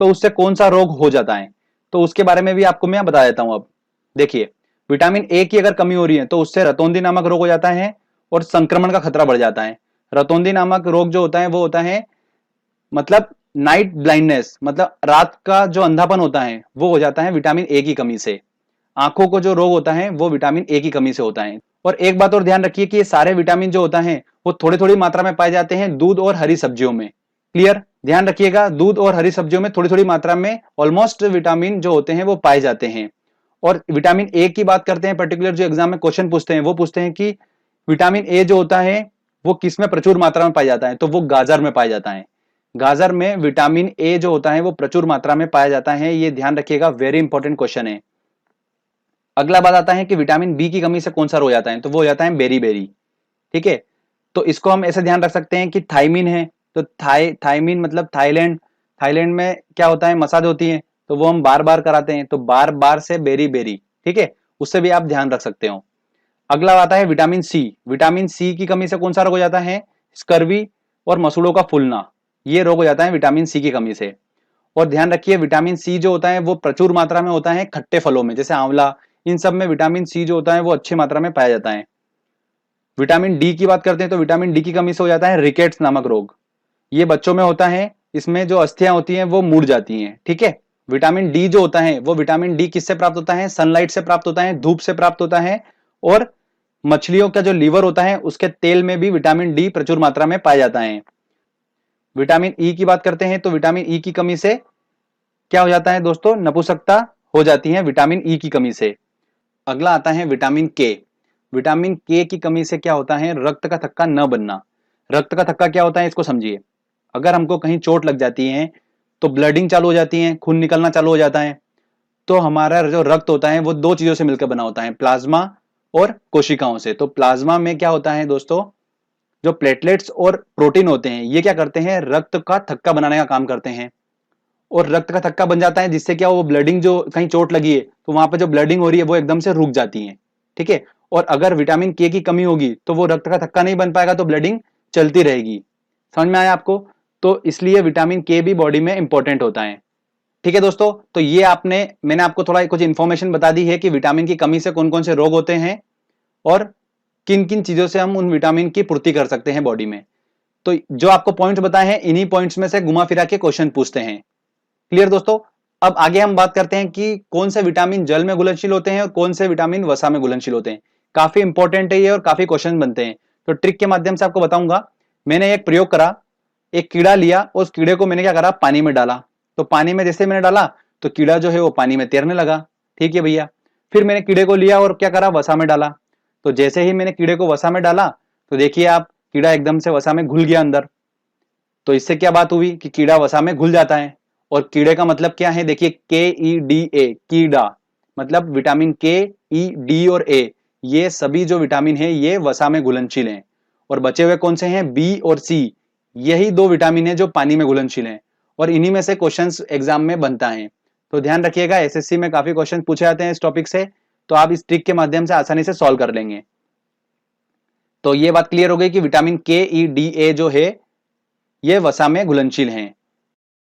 तो उससे कौन सा रोग हो जाता है, तो उसके बारे में भी आपको मैं बता देता हूं। अब देखिए, विटामिन ए की अगर कमी हो रही है तो उससे रतौंधी नामक रोग हो जाता है और संक्रमण का खतरा बढ़ जाता है। रतौंधी नामक रोग जो होता है वो होता है मतलब नाइट ब्लाइंडनेस, मतलब रात का जो अंधापन होता है वो हो जाता है विटामिन ए की कमी से। आंखों को जो रोग होता है वो विटामिन ए की कमी से होता है। और एक बात और ध्यान रखिए कि ये सारे विटामिन जो होता है वो थोड़ी थोड़ी मात्रा में पाए जाते हैं दूध और हरी सब्जियों में। क्लियर, ध्यान रखिएगा, दूध और हरी सब्जियों में थोड़ी थोड़ी मात्रा में ऑलमोस्ट विटामिन जो होते हैं वो पाए जाते हैं। और विटामिन ए की बात करते हैं, पर्टिकुलर जो एग्जाम में क्वेश्चन पूछते हैं वो पूछते हैं कि विटामिन ए जो होता है वो किस में प्रचुर मात्रा में पाया जाता है, तो वो गाजर में पाया जाता है। गाजर में विटामिन ए जो होता है वो प्रचुर मात्रा में पाया जाता है, ये ध्यान रखिएगा, वेरी इंपॉर्टेंट क्वेश्चन है। अगला बात आता है कि विटामिन बी की कमी से कौन सा रोग हो जाता है, तो वो हो जाता है बेरी बेरी। ठीक है, तो इसको हम ऐसे ध्यान रख सकते हैं कि थाइमिन है, तो थाइमिन मतलब थाईलैंड, थाईलैंड में क्या होता है मसाज होती है, तो वो हम बार बार कराते हैं, तो बार बार से बेरी बेरी। ठीक है, उससे भी आप ध्यान रख सकते हो। अगला आता है विटामिन सी। विटामिन सी की कमी से कौन सा रोग हो जाता है, स्कर्वी और मसूड़ों का फूलना, ये रोग हो जाता है विटामिन सी की कमी से। और ध्यान रखिए विटामिन सी जो होता है वो प्रचुर मात्रा में होता है खट्टे फलों में, जैसे आंवला, इन सब में विटामिन सी जो होता है वो अच्छी मात्रा में पाया जाता है। विटामिन डी की बात करते हैं तो विटामिन डी की कमी से हो जाता है रिकेट्स नामक रोग, ये बच्चों में होता है, इसमें जो अस्थियां होती हैं वो मुड़ जाती हैं। ठीक है, विटामिन डी जो होता है वो विटामिन डी किससे प्राप्त होता है, सनलाइट से प्राप्त होता है, धूप से प्राप्त होता है। और मछलियों का जो लीवर होता है उसके तेल में भी विटामिन डी प्रचुर मात्रा में पाया जाता है। विटामिन ई की बात करते हैं तो विटामिन ई की कमी से क्या हो जाता है दोस्तों, नपुंसकता हो जाती है विटामिन ई की कमी से। अगला आता है विटामिन के। विटामिन के की कमी से क्या होता है, रक्त का थक्का न बनना। रक्त का थक्का क्या होता है इसको समझिए, अगर हमको कहीं चोट लग जाती है तो ब्लडिंग चालू हो जाती है, खून निकलना चालू हो जाता है, तो हमारा जो रक्त होता है वो दो चीजों से मिलकर बना होता है, प्लाज्मा और कोशिकाओं से। तो प्लाज्मा में क्या होता है दोस्तों, जो प्लेटलेट्स और प्रोटीन होते हैं ये क्या करते हैं, रक्त का थक्का बनाने का काम करते हैं। और रक्त का थक्का बन जाता है जिससे क्या, वो ब्लडिंग जो कहीं चोट लगी है तो वहां पर जो ब्लडिंग हो रही है वो एकदम से रुक जाती है। ठीक है, और अगर विटामिन के की कमी होगी तो वो रक्त का थक्का नहीं बन पाएगा, तो ब्लडिंग चलती रहेगी। समझ में आया आपको, तो इसलिए विटामिन के भी बॉडी में इंपॉर्टेंट होता है। ठीक है दोस्तों, तो ये मैंने आपको थोड़ा कुछ इंफॉर्मेशन बता दी है कि विटामिन की कमी से कौन कौन से रोग होते हैं और किन किन चीजों से हम उन विटामिन की पूर्ति कर सकते हैं बॉडी में। तो जो आपको पॉइंट्स बताए हैं इन्हीं पॉइंट्स में से घुमा फिरा के क्वेश्चन पूछते हैं। क्लियर दोस्तों, अब आगे हम बात करते हैं कि कौन से विटामिन जल में घुलनशील होते हैं और कौन से विटामिन वसा में घुलनशील होते हैं। काफी इंपॉर्टेंट है ये और काफी क्वेश्चन बनते हैं, तो ट्रिक के माध्यम से आपको बताऊंगा। मैंने एक प्रयोग करा, एक कीड़ा लिया, उस कीड़े को मैंने क्या करा, पानी में डाला, तो पानी में जैसे मैंने डाला तो कीड़ा जो है वो पानी में तैरने लगा। ठीक है भैया, फिर मैंने कीड़े को लिया और क्या करा, वसा में डाला, तो जैसे ही मैंने कीड़े को वसा में डाला तो देखिए आप, कीड़ा एकदम से वसा में घुल गया अंदर। तो इससे क्या बात हुई कि कीड़ा वसा में घुल जाता है। और कीड़े का मतलब क्या है, देखिए के ई डी ए, कीड़ा, मतलब विटामिन के, ई, डी और ए, ये सभी जो विटामिन है ये वसा में घुलनशील हैं। और बचे हुए कौन से हैं, बी और सी, यही दो विटामिन है जो पानी में घुलनशील हैं। और इन्हीं में से क्वेश्चंस एग्जाम में बनता है, तो ध्यान रखिएगा, एसएससी में काफी क्वेश्चन पूछे जाते हैं इस टॉपिक से, तो आप इस ट्रिक के माध्यम से आसानी से सॉल्व कर लेंगे। तो ये बात क्लियर हो गई कि विटामिन के, ई, डी, ए जो है ये वसा में घुलनशील हैं।